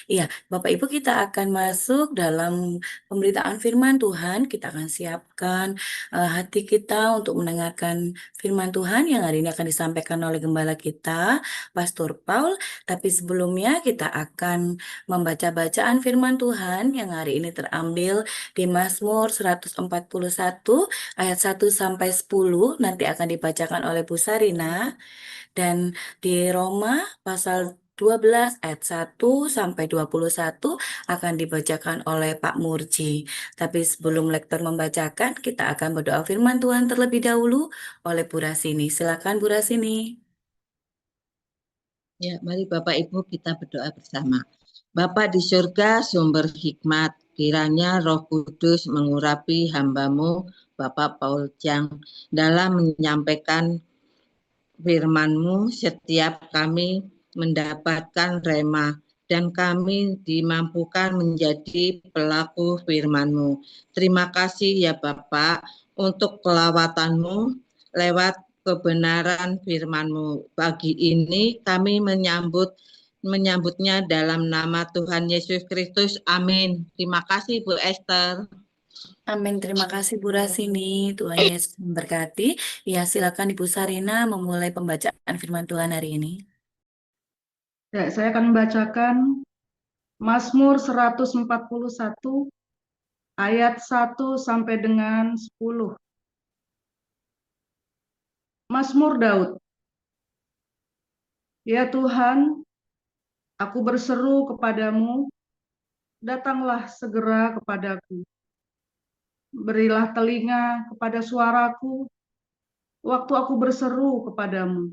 Iya, Bapak Ibu kita akan masuk dalam pemberitaan firman Tuhan. Kita akan siapkan hati kita untuk mendengarkan firman Tuhan yang hari ini akan disampaikan oleh gembala kita, Pastor Paul. Tapi sebelumnya kita akan membaca bacaan firman Tuhan yang hari ini terambil di Mazmur 141 ayat 1 sampai 10. Nanti akan dibacakan oleh Bu Sarina. Dan di Roma pasal 12 ayat 1 sampai 21 akan dibacakan oleh Pak Murji. Tapi sebelum lektor membacakan, kita akan berdoa firman Tuhan terlebih dahulu oleh Bu Rasini. Silakan Bu Rasini. Ya, mari Bapak Ibu kita berdoa bersama. Bapa di surga, sumber hikmat, kiranya Roh Kudus mengurapi hamba-Mu, Bapak Paul Jang, dalam menyampaikan firman-Mu setiap kami mendapatkan rema dan kami dimampukan menjadi pelaku firman-Mu. Terima kasih ya Bapak untuk kelawatan-Mu lewat kebenaran firman-Mu. Pagi ini kami menyambutnya dalam nama Tuhan Yesus Kristus. Amin. Terima kasih Bu Esther. Amin. Terima kasih Bu Rasini. Tuhan Yesus memberkati. Ya, silakan Ibu Sarina memulai pembacaan firman Tuhan hari ini. Ya, saya akan membacakan Mazmur 141 ayat 1 sampai dengan 10. Mazmur Daud. Ya Tuhan, aku berseru kepadamu, datanglah segera kepadaku. Berilah telinga kepada suaraku, waktu aku berseru kepadamu.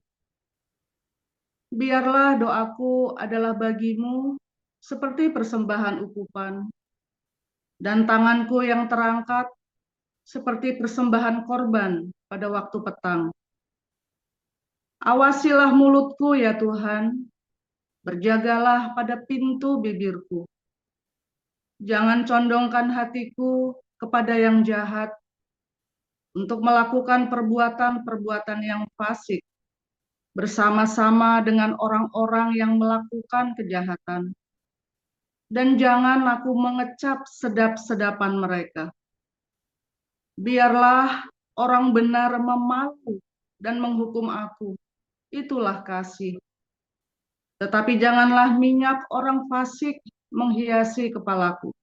Biarlah doaku adalah bagimu seperti persembahan ukupan, dan tanganku yang terangkat seperti persembahan korban pada waktu petang. Awasilah mulutku ya Tuhan, berjagalah pada pintu bibirku. Jangan condongkan hatiku kepada yang jahat, untuk melakukan perbuatan-perbuatan yang fasik, bersama-sama dengan orang-orang yang melakukan kejahatan. Dan jangan aku mengecap sedap-sedapan mereka. Biarlah orang benar memalu dan menghukum aku, itulah kasih. Tetapi janganlah minyak orang fasik menghiasi kepalaku.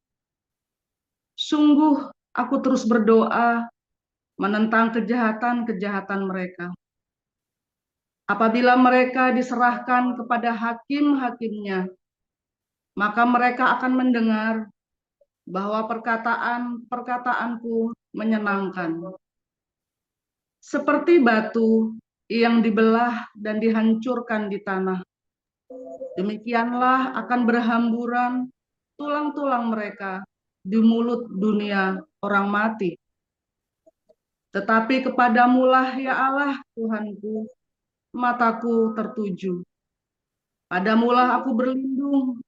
Sungguh aku terus berdoa menentang kejahatan-kejahatan mereka. Apabila mereka diserahkan kepada hakim-hakimnya, maka mereka akan mendengar bahwa perkataan-perkataanku menyenangkan. Seperti batu yang dibelah dan dihancurkan di tanah, demikianlah akan berhamburan tulang-tulang mereka di mulut dunia orang mati. Tetapi kepadamulah ya Allah Tuhanku, mataku tertuju. Padamulah aku berlindung,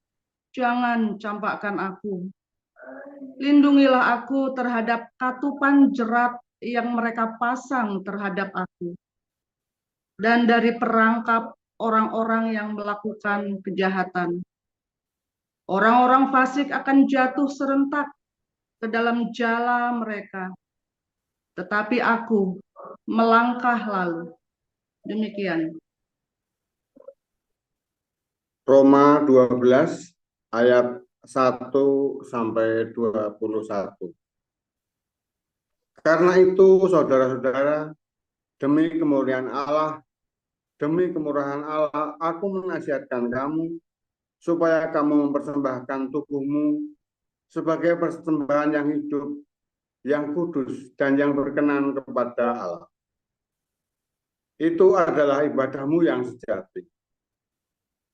jangan campakkan aku. Lindungilah aku terhadap katupan jerat yang mereka pasang terhadap aku, dan dari perangkap orang-orang yang melakukan kejahatan. Orang-orang fasik akan jatuh serentak ke dalam jala mereka, tetapi aku melangkah lalu. Demikian. Roma 12 ayat 1 sampai 21. Karena itu saudara-saudara, demi kemuliaan Allah, demi kemurahan Allah, aku menasihatkan kamu supaya kamu mempersembahkan tubuhmu sebagai persembahan yang hidup, yang kudus, dan yang berkenan kepada Allah. Itu adalah ibadahmu yang sejati.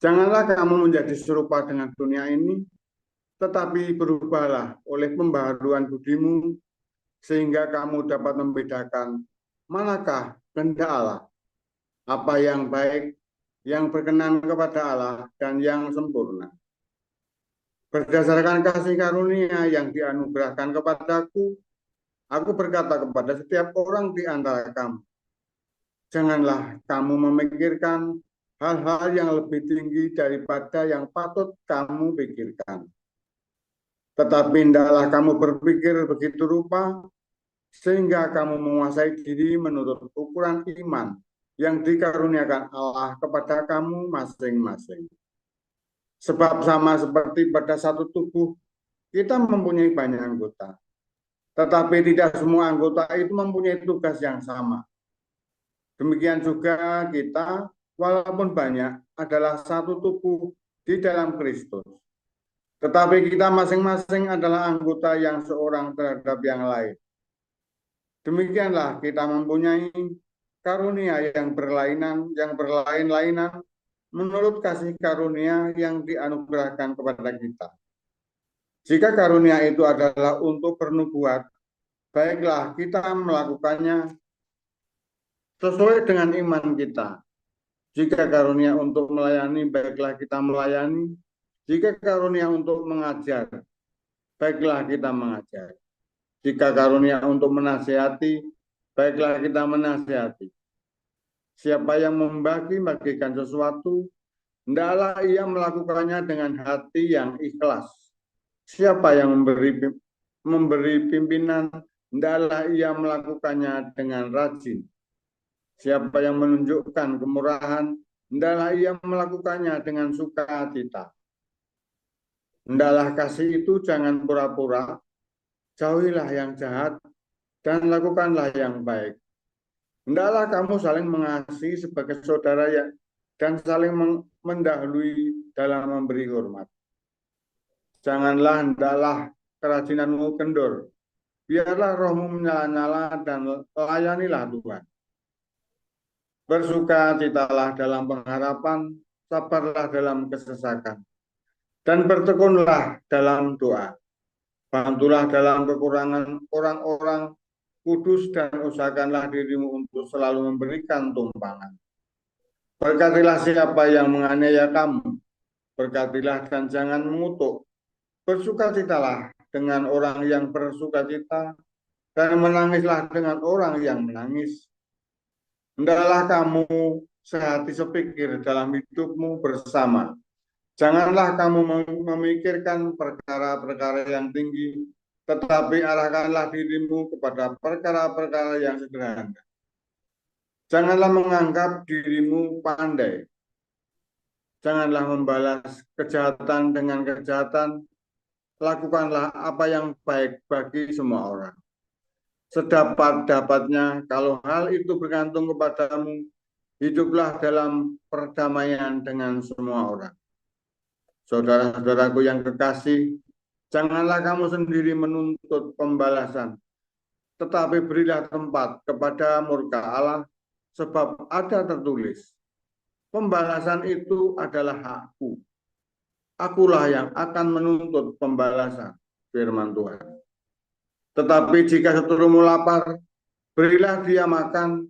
Janganlah kamu menjadi serupa dengan dunia ini, tetapi berubahlah oleh pembaharuan budimu, sehingga kamu dapat membedakan manakah kehendak Allah, apa yang baik, yang berkenan kepada Allah, dan yang sempurna. Berdasarkan kasih karunia yang dianugerahkan kepadaku, aku berkata kepada setiap orang di antara kamu, janganlah kamu memikirkan hal-hal yang lebih tinggi daripada yang patut kamu pikirkan. Tetapi hendaklah kamu berpikir begitu rupa sehingga kamu menguasai diri menurut ukuran iman yang dikaruniakan Allah kepada kamu masing-masing. Sebab sama seperti pada satu tubuh, kita mempunyai banyak anggota. Tetapi tidak semua anggota itu mempunyai tugas yang sama. Demikian juga kita, walaupun banyak, adalah satu tubuh di dalam Kristus. Tetapi kita masing-masing adalah anggota yang seorang terhadap yang lain. Demikianlah kita mempunyai karunia yang berlain-lainan menurut kasih karunia yang dianugerahkan kepada kita. Jika karunia itu adalah untuk bernubuat, baiklah kita melakukannya sesuai dengan iman kita. Jika karunia untuk melayani, baiklah kita melayani. Jika karunia untuk mengajar, baiklah kita mengajar. Jika karunia untuk menasihati, baiklah kita menasihati. Siapa yang membagi-bagikan sesuatu, hendaklah ia melakukannya dengan hati yang ikhlas. Siapa yang memberi pimpinan, hendaklah ia melakukannya dengan rajin. Siapa yang menunjukkan kemurahan, hendaklah ia melakukannya dengan sukacita. Hendaklah kasih itu jangan pura-pura, jauhilah yang jahat, dan lakukanlah yang baik. Hendaklah kamu saling mengasihi sebagai saudara dan saling mendahului dalam memberi hormat. Hendaklah kerajinanmu kendor. Biarlah rohmu menyala-nyala dan layanilah Tuhan. Bersukacitalah dalam pengharapan, sabarlah dalam kesesakan, dan bertekunlah dalam doa. Bantulah dalam kekurangan orang-orang kudus dan usahakanlah dirimu untuk selalu memberikan tumpangan. Berkatilah siapa yang menganiaya kamu, berkatilah dan jangan mengutuk. Bersukacitalah dengan orang yang bersukacita, dan menangislah dengan orang yang menangis. Hendaklah kamu sehati sepikir dalam hidupmu bersama. Janganlah kamu memikirkan perkara-perkara yang tinggi, tetapi arahkanlah dirimu kepada perkara-perkara yang sederhana. Janganlah menganggap dirimu pandai. Janganlah membalas kejahatan dengan kejahatan. Lakukanlah apa yang baik bagi semua orang. Sedapat-dapatnya, kalau hal itu bergantung kepadamu, hiduplah dalam perdamaian dengan semua orang. Saudara-saudaraku yang kekasih, janganlah kamu sendiri menuntut pembalasan, tetapi berilah tempat kepada murka Allah, sebab ada tertulis, pembalasan itu adalah hakku. Akulah yang akan menuntut pembalasan, firman Tuhan. Tetapi jika seterumu lapar, berilah dia makan.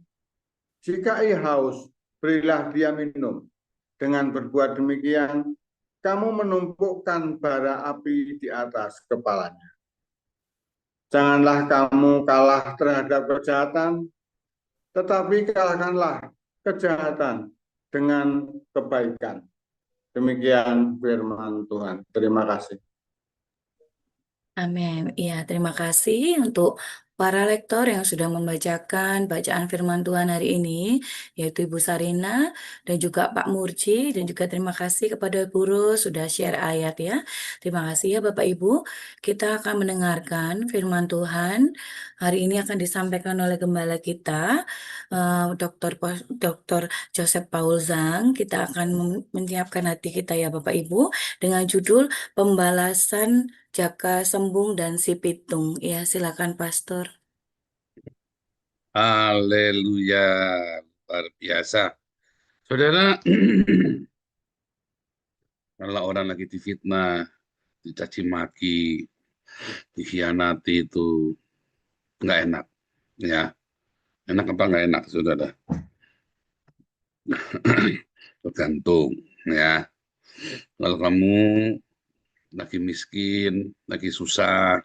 Jika ia haus, berilah dia minum. Dengan berbuat demikian, kamu menumpukkan bara api di atas kepalanya. Janganlah kamu kalah terhadap kejahatan, tetapi kalahkanlah kejahatan dengan kebaikan. Demikian firman Tuhan. Terima kasih. Amin. Ya, terima kasih untuk para lektor yang sudah membacakan bacaan firman Tuhan hari ini, yaitu Ibu Sarina dan juga Pak Murji, dan juga terima kasih kepada Guru sudah share ayat ya. Terima kasih ya Bapak Ibu. Kita akan mendengarkan firman Tuhan. Hari ini akan disampaikan oleh gembala kita, Dr. Joseph Paul Zhang. Kita akan menyiapkan hati kita ya Bapak Ibu dengan judul Pembalasan Jaka Sembung dan Si Pitung. Ya, silakan Pastor. Haleluya, luar biasa. Saudara, kalau orang lagi difitnah, dicaci maki, dikhianati itu nggak enak, ya. Enak apa nggak enak, saudara? Tergantung, ya. Kalau kamu lagi miskin, lagi susah,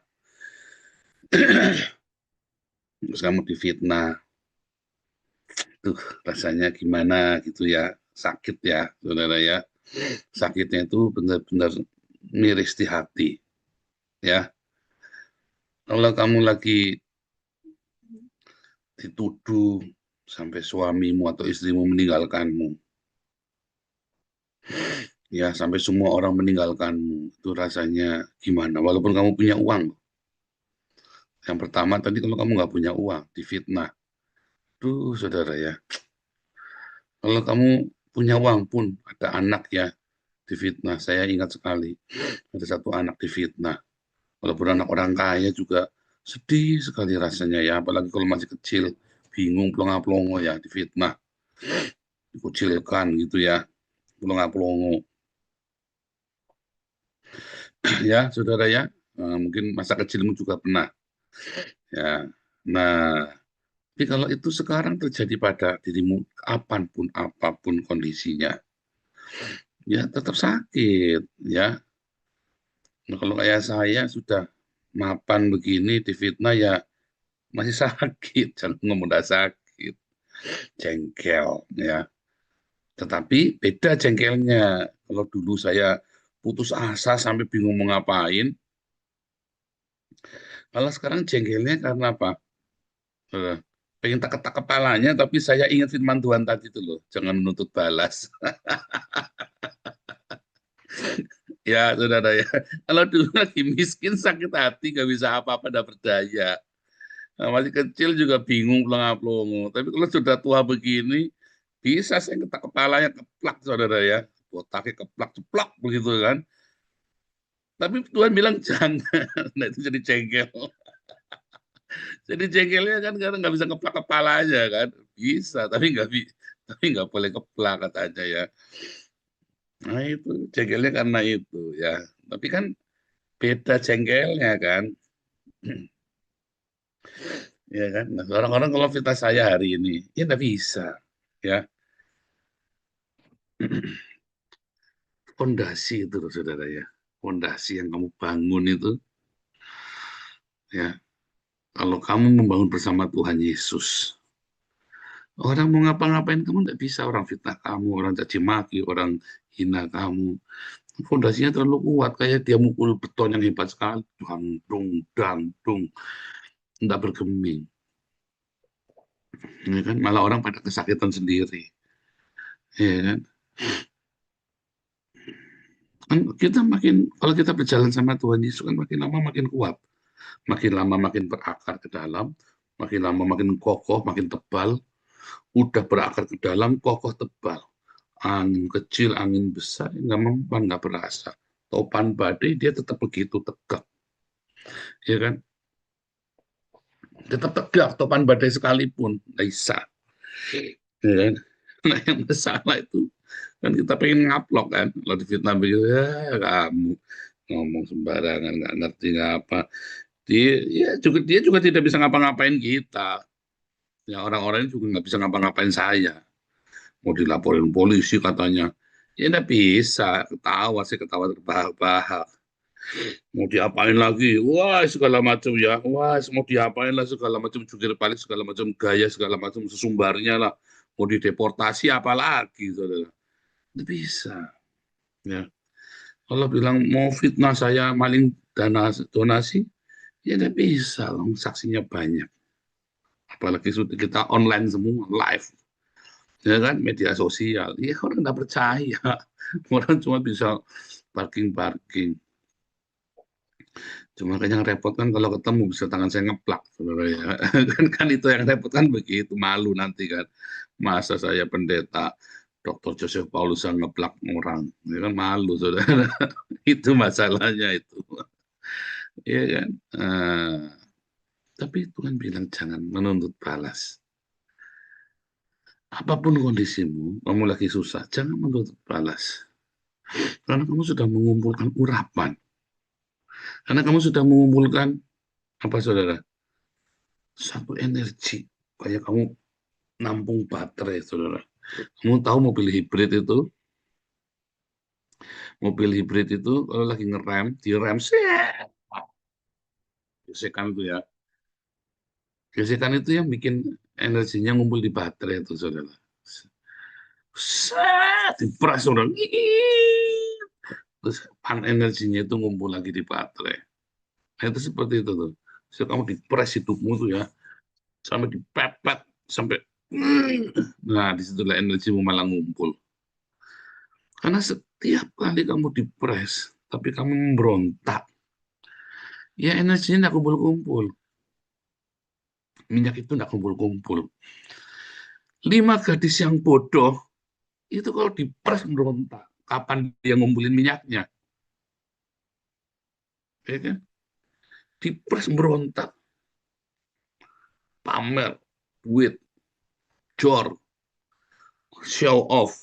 terus kamu difitnah, tuh rasanya gimana gitu ya, sakit ya, saudara ya. Sakitnya itu benar-benar miris di hati, ya. Kalau kamu lagi dituduh sampai suamimu atau istrimu meninggalkanmu, ya sampai semua orang meninggalkanmu, itu rasanya gimana? Walaupun kamu punya uang. Yang pertama tadi kalau kamu nggak punya uang, difitnah. Duh, saudara ya. Kalau kamu punya uang pun, ada anak ya, difitnah. Saya ingat sekali, ada satu anak difitnah. Walaupun anak orang kaya juga sedih sekali rasanya ya, apalagi kalau masih kecil, bingung, pelongo-pelongo ya, difitnah, dikucilkan gitu ya, pelongo-pelongo. Ya, saudara ya, mungkin masa kecilmu juga pernah. Ya, nah, tapi kalau itu sekarang terjadi pada dirimu, apapun kondisinya, ya tetap sakit, ya. Nah, kalau kayak saya sudah mapan begini difitnah ya masih sakit, jangan ngomong udah sakit, jengkel, ya. Tetapi beda jengkelnya. Kalau dulu saya putus asa sampai bingung mau ngapain, kalau sekarang jengkelnya karena apa? Eh, Pengen tak kepalanya, tapi saya ingat firman Tuhan tadi itu loh, jangan menuntut balas. Ya, saudara ya. Kalau dulu lagi miskin, sakit hati, nggak bisa apa-apa, nggak berdaya. Nah, masih kecil juga bingung, pelongo-pelongo. Tapi kalau sudah tua begini, bisa saya ketak kepalanya keplak, saudara ya. Botaknya keplak, ceplak begitu kan. Tapi Tuhan bilang jangan. Nah, itu jadi jengkel. Jadi jengkelnya kan karena nggak bisa keplak kepalanya kan. Bisa, tapi nggak boleh keplak katanya ya. Nah itu jengkelnya karena itu ya. Tapi kan beda jengkelnya kan. Ya kan. Nah, orang-orang kalau fitnah saya hari ini, ya nggak bisa. Ya, fondasi itu loh, saudara ya. Fondasi yang kamu bangun itu, ya. Kalau kamu membangun bersama Tuhan Yesus, orang mau ngapa-ngapain kamu nggak bisa. Orang fitnah kamu, orang caci maki, orang hina kamu. Fondasinya terlalu kuat, kayak dia mukul beton yang hebat sekali. Dang, dung, nggak bergeming. Ya kan? Malah orang pada kesakitan sendiri. Ya kan? Kan kita makin, kalau kita berjalan sama Tuhan Yesus kan makin lama makin kuat. Makin lama makin berakar ke dalam, makin lama makin kokoh, makin tebal. Udah berakar ke dalam, kokoh, tebal. Angin kecil, angin besar, nggak mempan, nggak berasa. Topan badai, dia tetap begitu tegak. Ya kan? Tetap tegak, topan badai sekalipun. Nggak bisa. Ya kan? Nah, yang masalah itu, kan kita pengen ngaplok kan. Kalau di Vietnam begitu, ya kamu ngomong sembarangan, nggak ngerti nggak apa. Dia juga tidak bisa ngapa-ngapain kita. Ya orang-orang juga nggak bisa ngapa-ngapain saya. Mau dilaporin polisi katanya. Ya nggak bisa, ketawa sih, ketawa terbahak-bahak. Mau diapain lagi? Wah, segala macam ya. Wah, mau diapain lah segala macam, jungkir balik, segala macam gaya, segala macam sesumbarnya lah. Mau dideportasi apalagi, saudara. Nggak bisa. Ya. Kalau bilang mau fitnah saya maling dana donasi, ya nggak bisa. Saksinya banyak. Apalagi sudah kita online semua, live. Ya kan, media sosial. Ya orang nggak percaya. Orang cuma bisa parking-parking. Cuma kan yang repot kan kalau ketemu bisa tangan saya ngeplak, saudara ya. Kan itu yang repot kan begitu, malu nanti kan. Masa saya pendeta Dr. Joseph Paulus yang ngeplak orang, ya kan malu, saudara. Itu masalahnya itu. Iya kan. Tapi Tuhan bilang jangan menuntut balas. Apapun kondisimu, kamu lagi susah, jangan menuntut balas. Karena kamu sudah mengumpulkan urapan. Karena kamu sudah mengumpulkan, apa saudara, satu energi. Kayak kamu nampung baterai, saudara. Kamu tahu mobil hibrid itu kalau lagi ngerem, direm, gesekan itu ya. Gesekan itu yang bikin energinya ngumpul di baterai itu, saudara. Set, diperas orang. Terus energinya itu ngumpul lagi di baterai. Nah, itu seperti itu tuh. So, kamu dipres hidupmu tuh ya, sampai dipepet, sampai nah disitulah energimu malah ngumpul. Karena setiap kali kamu dipres, tapi kamu memberontak, ya energinya tidak kumpul-kumpul. Minyak itu tidak kumpul-kumpul. 5 gadis yang bodoh, itu kalau dipres memberontak. Kapan dia ngumpulin minyaknya? Ya kan? Dipres memberontak. Pamer, duit, jor, show off.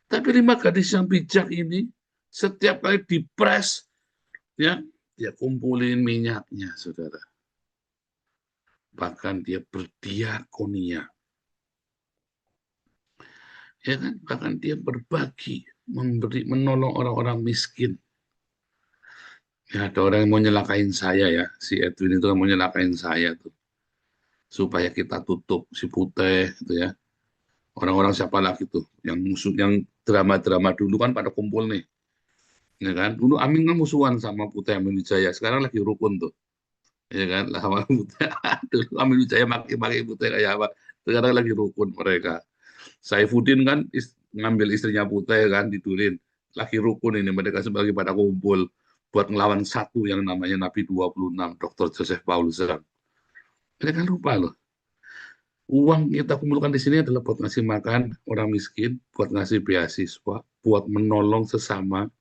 Tapi 5 gadis yang bijak ini, setiap kali dipres, ya, dia kumpulin minyaknya, saudara. Bahkan dia berdiakonia. Ya kan? Bahkan dia berbagi, memberi, menolong orang-orang miskin. Ya, ada orang yang mau nyelakain saya ya, si Edwin itu mau nyelakain saya tuh, supaya kita tutup si Putih gitu ya. Orang-orang siapa lagi tuh, yang musuh, yang drama-drama dulu kan pada kumpul nih, ya kan? Dulu Amin kan musuhan sama Putih Amin Wijaya, sekarang lagi rukun tuh, ya kan? Lah sama Putih, dulu Amin Wijaya maki-maki Putih kayak apa, sekarang lagi rukun mereka. Saifuddin kan ngambil istrinya Putih kan, didulin, lagi rukun ini mereka sebagai pada kumpul buat ngelawan satu yang namanya Nabi 26, Dr. Joseph Paulus. Mereka lupa loh. Uang kita kumpulkan di sini adalah buat ngasih makan orang miskin, buat ngasih beasiswa, buat menolong sesama.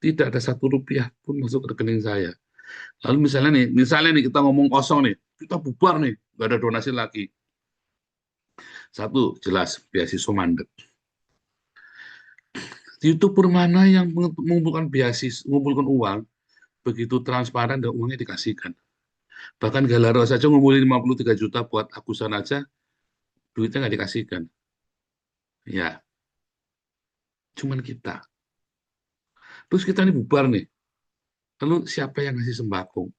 Tidak ada 1 rupiah pun masuk ke rekening saya. Lalu misalnya nih kita ngomong kosong nih, kita bubar nih, nggak ada donasi lagi. 1, jelas beasiswa mandek. YouTuber mana yang mengumpulkan beasiswa, mengumpulkan uang, begitu transparan dan uangnya dikasihkan. Bahkan Galaro saja ngumpulin 53 juta buat akusan aja, duitnya nggak dikasihkan. Ya, cuman kita. Terus kita ini bubar nih. Lalu siapa yang ngasih sembako?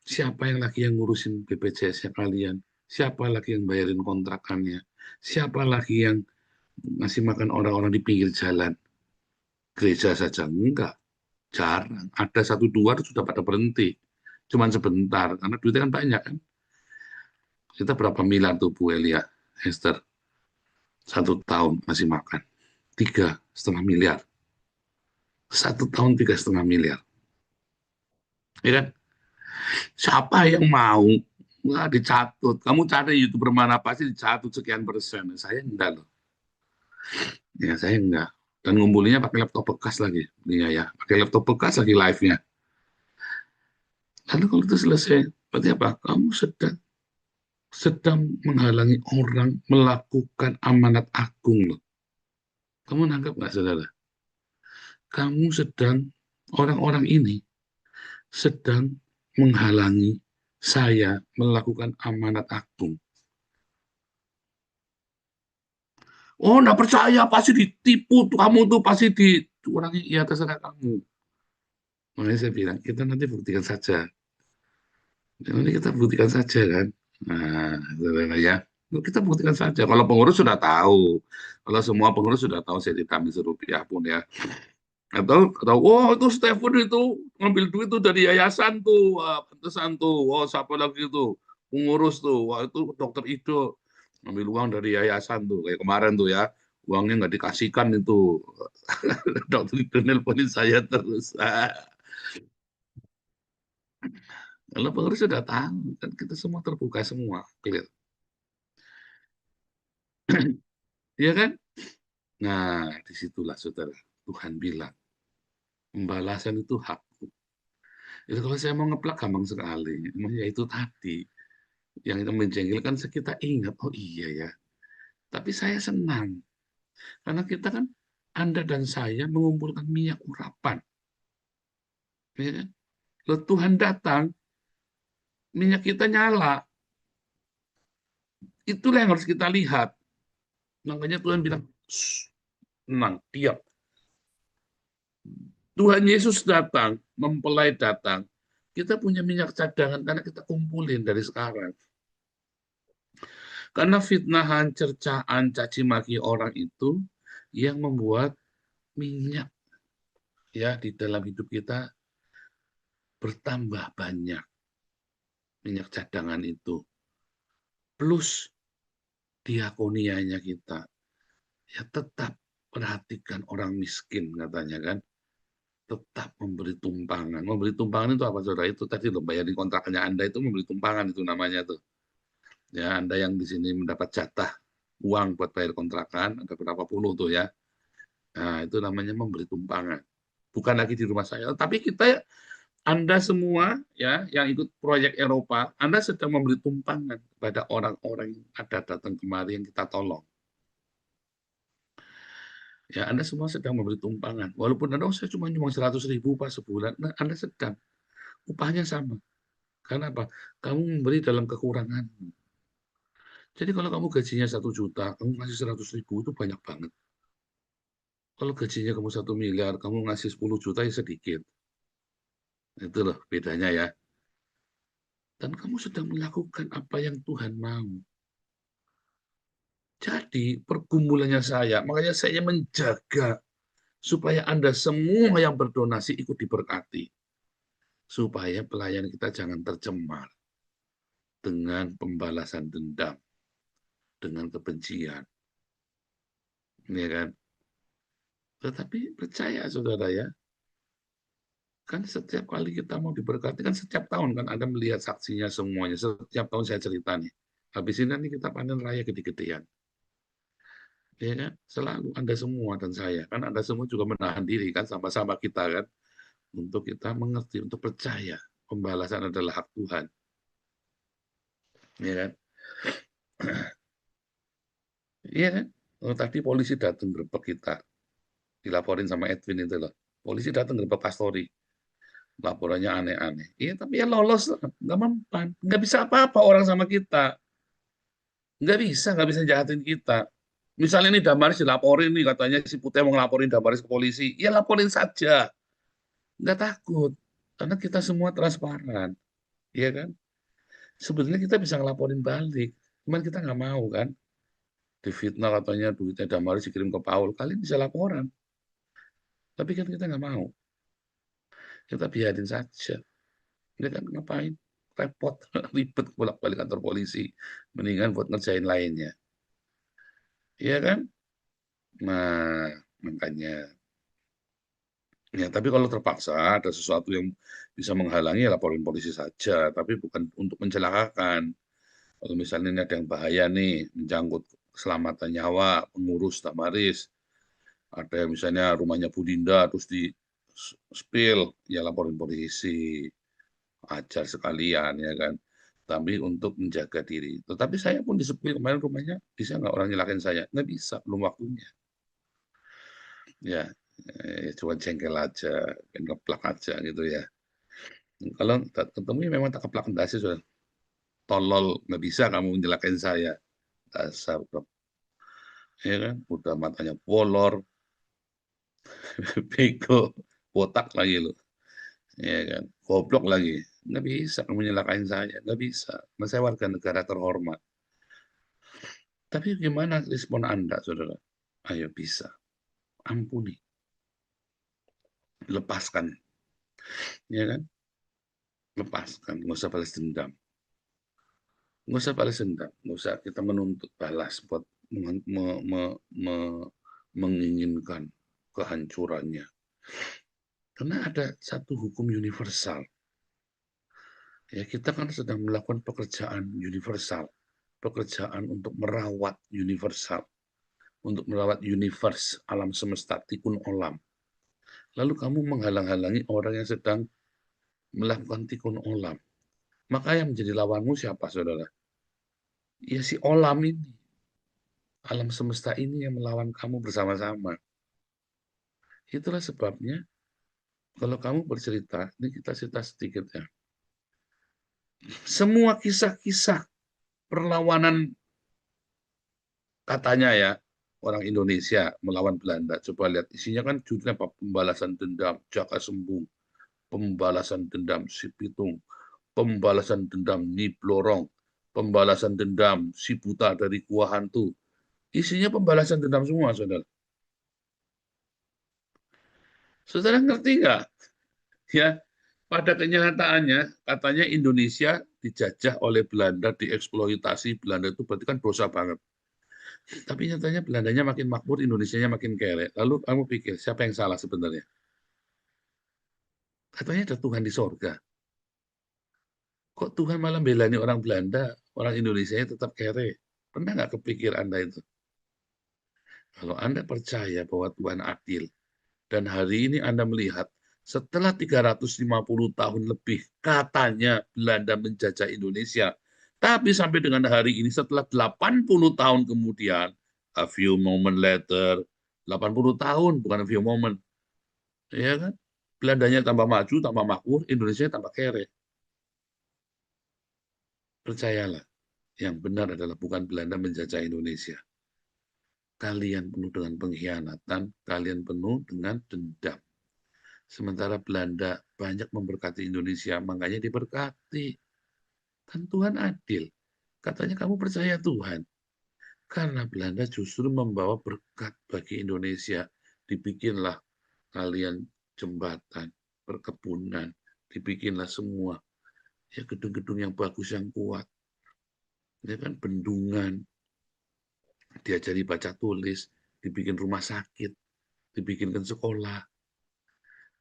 Siapa yang lagi yang ngurusin BPJS-nya kalian? Siapa lagi yang bayarin kontrakannya? Siapa lagi yang ngasih makan orang-orang di pinggir jalan? Gereja saja enggak. Jarang. Ada 1-2 sudah pada berhenti. Cuman sebentar, karena duitnya kan banyak kan. Kita berapa miliar tuh Bu Elia, Esther? 1 tahun masih makan. 3,5 miliar. 1 tahun 3,5 miliar. Ya kan? Siapa yang mau? Nggak dicatut. Kamu cari YouTuber mana pasti dicatut sekian persen. Saya enggak loh. Ya saya enggak. Dan ngumpulinnya pakai laptop bekas lagi. Iya ya, pakai laptop bekas lagi live-nya. Lalu kalau itu selesai, berarti apa? Kamu sedang menghalangi orang melakukan amanat agung loh. Kamu nangkap nggak, saudara? Kamu orang-orang ini sedang menghalangi saya melakukan amanat agung. Oh, nggak percaya, pasti ditipu, kamu tuh pasti dicurangi. Ya, terserah kamu. Makanya saya bilang, kita nanti buktikan saja. Nanti kita buktikan saja kan. Nah, saudara ya. Kita buktikan saja. Kalau pengurus sudah tahu. Kalau semua pengurus sudah tahu, saya tidak ambil rupiah pun ya. Atau oh itu Stephen itu ngambil duit tuh dari yayasan tuh, wah, pantesan tuh, oh siapa lagi tuh pengurus tuh, wah itu dokter Ido ngambil uang dari yayasan tuh, kayak kemarin tuh ya, uangnya nggak dikasihkan itu. Dokter Ido nelponin saya terus. Kalau pengurus sudah tahu, kan kita semua terbuka semua, clear. Iya kan? Nah, disitulah saudara, Tuhan bilang, pembalasan itu hakku. Itu kalau saya mau ngeplak gampang sekali. Ya itu tadi yang menjengkelkan, kita ingat, oh iya ya. Tapi saya senang karena kita kan, Anda dan saya mengumpulkan minyak urapan. Ya kan? Lalu Tuhan datang, minyak kita nyala. Itulah yang harus kita lihat. Makanya Tuhan bilang, tenang, diam. Tuhan Yesus datang, mempelai datang. Kita punya minyak cadangan karena kita kumpulin dari sekarang. Karena fitnahan, cercaan, caci maki orang itu yang membuat minyak ya di dalam hidup kita bertambah banyak, minyak cadangan itu. Plus diakonianya kita. Ya tetap perhatikan orang miskin katanya kan. Tetap memberi tumpangan. Memberi tumpangan itu apa saudara? Itu tadi loh, bayarin kontraknya Anda itu memberi tumpangan itu namanya tuh. Ya, Anda yang di sini mendapat jatah uang buat bayar kontrakan, ada berapa puluh tuh ya. Nah, itu namanya memberi tumpangan. Bukan lagi di rumah saya, tapi kita, Anda semua ya yang ikut proyek Eropa, Anda sedang memberi tumpangan kepada orang-orang yang ada datang kemari yang kita tolong. Ya, Anda semua sedang memberi tumpangan. Walaupun Anda, saya cuma nyumbang 100.000 pas sebulan, nah, Anda sedang. Upahnya sama. Karena apa? Kamu memberi dalam kekurangan. Jadi kalau kamu gajinya 1 juta, kamu ngasih 100.000 itu banyak banget. Kalau gajinya kamu 1 miliar, kamu ngasih 10 juta ya sedikit. Itu loh bedanya ya. Dan kamu sedang melakukan apa yang Tuhan mau. Jadi pergumulannya saya, makanya saya menjaga supaya Anda semua yang berdonasi ikut diberkati. Supaya pelayan kita jangan tercemar dengan pembalasan dendam, dengan kebencian. Ya kan? Tetapi percaya saudara ya, kan setiap kali kita mau diberkati, kan setiap tahun kan Anda melihat saksinya semuanya. Setiap tahun saya cerita nih. Habis ini nanti kita panen raya gede-gedean. Ya kan? Selalu Anda semua dan saya. Kan Anda semua juga menahan diri kan sama-sama kita kan. Untuk kita mengerti, untuk percaya. Pembalasan adalah hak Tuhan. Ya kan? Iya kan? Oh, tadi polisi datang gerbek kita. Dilaporin sama Edwin itu loh. Polisi datang gerbek pastori. Laporannya aneh-aneh. Iya, tapi ya lolos. Nggak mempan. Nggak bisa apa-apa orang sama kita. Nggak bisa jahatin kita. Misalnya ini Damaris dilaporin nih, katanya si Putih mau ngelaporin Damaris ke polisi. Ya laporin saja. Nggak takut. Karena kita semua transparan. Iya kan? Sebenarnya kita bisa ngelaporin balik. Cuman kita nggak mau kan. Difitnah katanya duitnya Damaris dikirim ke Paul. Kalian bisa laporan. Tapi kan kita nggak mau. Kita biarin saja. Dia kan ngapain? Repot, ribet bolak-balik kantor polisi. Mendingan buat ngerjain lainnya. Iya kan? Nah, makanya. Ya, tapi kalau terpaksa ada sesuatu yang bisa menghalangi, ya laporin polisi saja. Tapi bukan untuk mencelakakan. Kalau misalnya ini ada yang bahaya nih, menyangkut keselamatan nyawa, pengurus Damaris. Ada yang misalnya rumahnya Bu Dinda, terus di spill, ya laporin polisi. Ajar sekalian, ya kan. Tapi untuk menjaga diri. Tetapi saya pun di spill kemarin rumahnya, bisa nggak orang nyelakin saya? Nggak bisa, belum waktunya. Ya, cuma jengkel aja, ngeplak aja gitu ya. Kalau ketemu ya memang tak keplak dasi sudah. Tolol, nggak bisa kamu nyelakain saya. Dasar, bro. Ya kan, udah matanya bolor, bego, botak lagi lu. Ya kan, goblok lagi. Nggak bisa kamu nyelakain saya, nggak bisa. Nah, saya warga negara terhormat. Tapi gimana respon Anda, saudara? Ayo bisa, ampuni, lepaskan, ya kan? Lepaskan, nggak usah balas dendam. Nggak usah balas dendam, nggak usah kita menuntut balas buat menginginkan kehancurannya. Karena ada satu hukum universal. Ya, kita kan sedang melakukan pekerjaan universal, pekerjaan untuk merawat universal, untuk merawat universe, alam semesta, tikun olam. Lalu kamu menghalang-halangi orang yang sedang melakukan tikun olam. Maka yang menjadi lawanmu siapa, saudara? Ya si olam ini. Alam semesta ini yang melawan kamu bersama-sama. Itulah sebabnya kalau kamu bercerita, ini kita cerita sedikit ya. Semua kisah-kisah perlawanan katanya ya, orang Indonesia melawan Belanda. Coba lihat isinya kan judulnya apa? Pembalasan dendam Jaka Sembung, pembalasan dendam Si Pitung, pembalasan dendam Nyi Blorong, pembalasan dendam, si buta dari gua hantu. Isinya pembalasan dendam semua, saudara. Saudara ngerti nggak? Ya, pada kenyataannya, katanya Indonesia dijajah oleh Belanda, dieksploitasi Belanda, itu berarti kan dosa banget. Tapi nyatanya Belandanya makin makmur, Indonesianya makin kere. Lalu kamu pikir, siapa yang salah sebenarnya? Katanya ada Tuhan di sorga. Kok Tuhan malah belani orang Belanda, orang Indonesia tetap kere? Pernah nggak kepikir Anda itu? Kalau Anda percaya bahwa Tuhan adil, dan hari ini Anda melihat, setelah 350 tahun lebih, katanya Belanda menjajah Indonesia. Tapi sampai dengan hari ini, setelah 80 tahun kemudian, a few moment later, 80 tahun, bukan a few moment, ya kan? Belandanya tambah maju, tambah makmur, Indonesia tambah kere. Percayalah, yang benar adalah bukan Belanda menjajah Indonesia. Kalian penuh dengan pengkhianatan, kalian penuh dengan dendam. Sementara Belanda banyak memberkati Indonesia, makanya diberkati. Kan Tuhan adil. Katanya kamu percaya Tuhan. Karena Belanda justru membawa berkat bagi Indonesia. Dibikinlah kalian jembatan, perkebunan, dibikinlah semua. Ya gedung-gedung yang bagus, yang kuat. Ya kan bendungan, diajari baca tulis, dibikin rumah sakit, dibikinkan sekolah.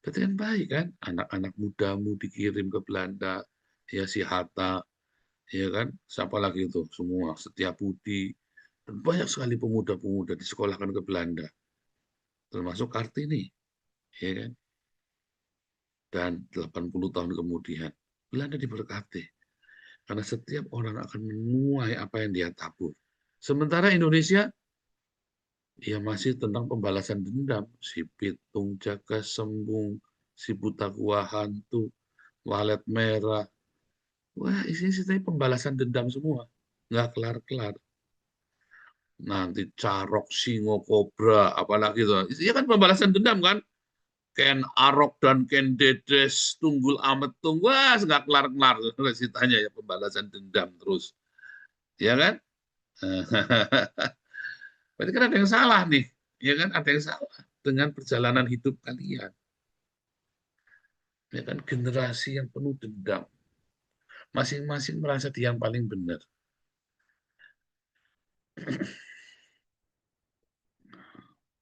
Berarti kan baik kan? Anak-anak mudamu dikirim ke Belanda, ya si Hatta, ya kan? Siapa lagi itu? Semua, Setiabudi. Dan banyak sekali pemuda-pemuda disekolahkan ke Belanda. Termasuk Kartini, ya kan? Dan 80 tahun kemudian, Belanda diberkati. Karena setiap orang akan menuai apa yang dia tabur. Sementara Indonesia, ya masih tentang pembalasan dendam. Si Pitung Jaga Sembung, si Buta Gua Hantu, Walet Merah. Wah, isinya sih pembalasan dendam semua. Nggak kelar-kelar. Nanti Carok, Singo, Kobra, apalagi itu. Isinya kan pembalasan dendam kan. Ken Arok dan Ken Dedes, Tunggul Ametung. Wah, nggak kelar-kelar. Ceritanya ya pembalasan dendam terus. Ya kan? Berarti kan ada yang salah nih. Ya kan? Ada yang salah dengan perjalanan hidup kalian. Ya kan? Generasi yang penuh dendam. Masing-masing merasa dia yang paling benar.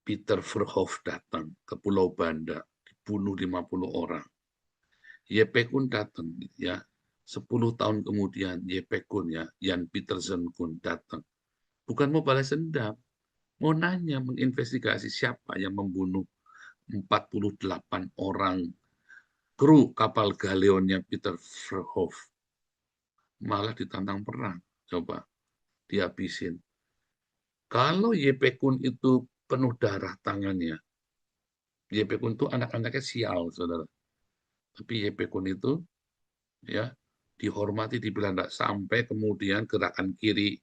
Peter Verhoeven datang ke Pulau Banda, dibunuh 50 orang. Yepekun datang, ya. 10 tahun kemudian Yepekun, ya, Jan Petersen Kun datang. Bukan mau balas dendam, mau nanya, menginvestigasi siapa yang membunuh 48 orang kru kapal galeonnya Peter Verhoeven. Malah ditantang perang, coba dihabisin. Kalau Yepekun itu penuh darah tangannya, Yepekun itu anak-anaknya sial, saudara. Tapi Yepekun itu ya dihormati di Belanda sampai kemudian gerakan kiri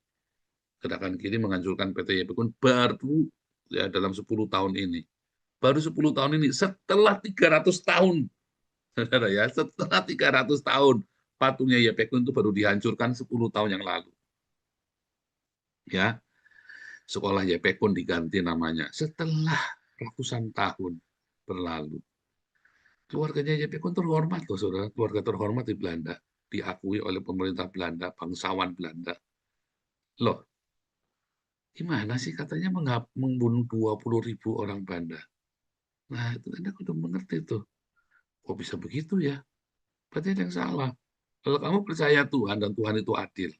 menghancurkan PT Yepekun baru ya dalam 10 tahun ini. Baru 10 tahun ini setelah 300 tahun. Saudara ya, setelah 300 tahun patungnya Yepekun itu baru dihancurkan 10 tahun yang lalu. Ya, sekolah Yepekun diganti namanya setelah ratusan tahun berlalu. Keluarganya Yepekun terhormat loh, saudara. Keluarga terhormat di Belanda. Diakui oleh pemerintah Belanda, bangsawan Belanda. Loh, gimana sih katanya membunuh 20.000 orang Belanda? Nah, itu Anda udah mengerti tuh. Kok bisa begitu ya? Berarti ada yang salah. Kalau kamu percaya Tuhan dan Tuhan itu adil,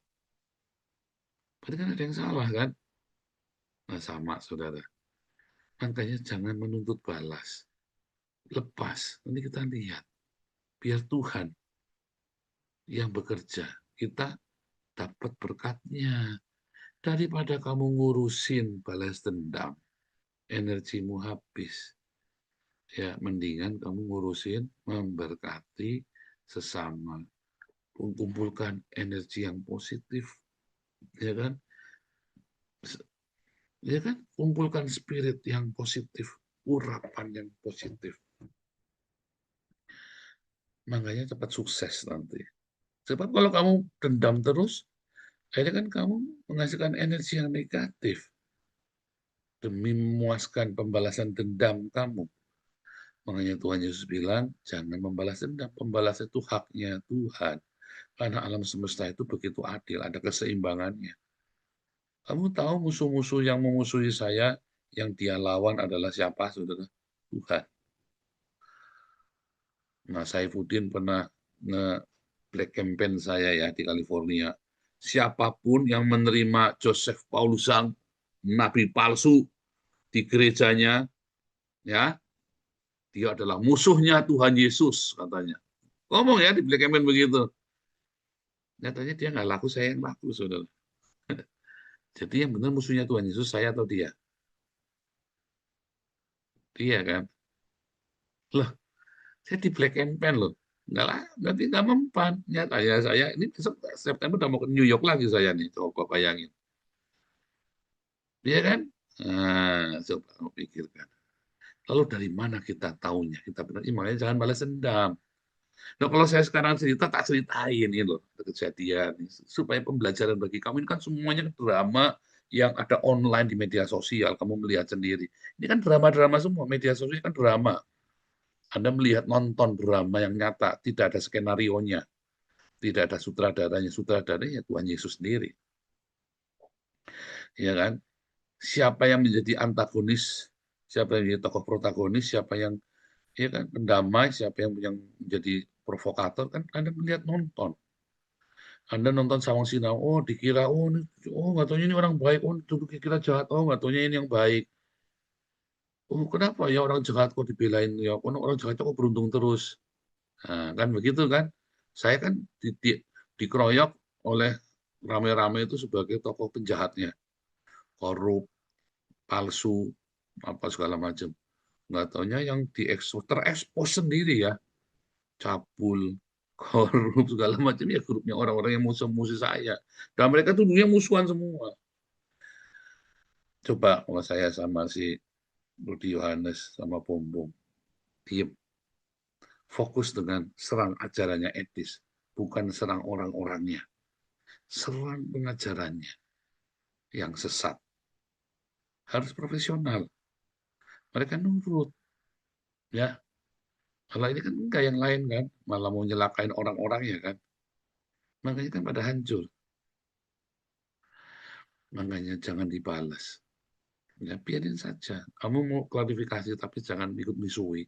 berarti kan ada yang salah kan? Nah, sama, saudara. Makanya jangan menuntut balas. Lepas, nanti kita lihat. Biar Tuhan yang bekerja. Kita dapat berkatnya. Daripada kamu ngurusin balas dendam, energimu habis. Ya, mendingan kamu ngurusin memberkati sesama. Kumpulkan energi yang positif. Ya kan? Ya kan? Kumpulkan spirit yang positif. Urapan yang positif. Makanya cepat sukses nanti. Sebab kalau kamu dendam terus, Akhirnya kan kamu menghasilkan energi yang negatif demi memuaskan pembalasan dendam kamu. Makanya Tuhan Yesus bilang, jangan membalas dendam. Pembalas itu haknya Tuhan. Karena alam semesta itu begitu adil, ada keseimbangannya. Kamu tahu musuh-musuh yang memusuhi saya, yang dia lawan adalah siapa, saudara? Tuhan. Nah, Saifuddin pernah nge-black campaign saya ya di California. Siapapun yang menerima Joseph Paulusang, nabi palsu di gerejanya, ya, dia adalah musuhnya Tuhan Yesus, katanya. Ngomong ya di black campaign begitu. Nyatanya dia nggak laku, saya yang laku, saudara. Jadi yang benar musuhnya Tuhan Yesus, saya atau dia? Dia kan. Loh, saya di black campaign loh. Enggak lah, berarti nggak mempan. Nyatanya saya, ini besok September udah mau ke New York lagi saya nih, coba bayangin. Iya kan? Nah, coba kamu pikirkan. Lalu dari mana kita tahunya? Kita benar, makanya jangan balas dendam. Nah, kalau saya sekarang cerita, tak ceritain ini loh, kejadian. Supaya pembelajaran bagi kamu, ini kan semuanya drama yang ada online di media sosial, kamu melihat sendiri. Ini kan drama-drama semua, media sosial kan drama. Anda melihat nonton drama yang nyata, tidak ada skenario-nya, tidak ada sutradaranya Tuhan Yesus sendiri. Ya kan? Siapa yang menjadi antagonis, siapa yang menjadi tokoh protagonis, siapa yang ya kan pendamai, siapa yang menjadi provokator, kan Anda melihat nonton. Anda nonton Sawang Sinau, oh dikira, oh nggak taunya ini orang baik, oh dulu dikira jahat, oh nggak taunya ini yang baik. Oh kenapa ya orang jahat kok dibelain, ya orang jahat kok beruntung terus. Nah, kan begitu kan. Saya kan dikeroyok oleh rame-rame itu sebagai tokoh penjahatnya. Korup, palsu, apa segala macam. Nggak taunya yang terekspos sendiri ya. Cabul, korup, segala macam ya grupnya orang-orang yang musuh-musuh saya. Dan mereka tuh dulunya musuhan semua. Coba kalau saya sama si Rudi Yohanes sama Bom Bom, diem. Fokus dengan serang ajarannya etis, bukan serang orang-orangnya. Serang pengajarannya yang sesat. Harus profesional. Mereka nurut. Ya, kalau ini kan enggak yang lain kan, malah mau nyelakain orang-orang ya kan. Makanya kan pada hancur. Makanya jangan dibalas. Ya, biarin saja. Kamu mau klarifikasi tapi jangan ikut misui.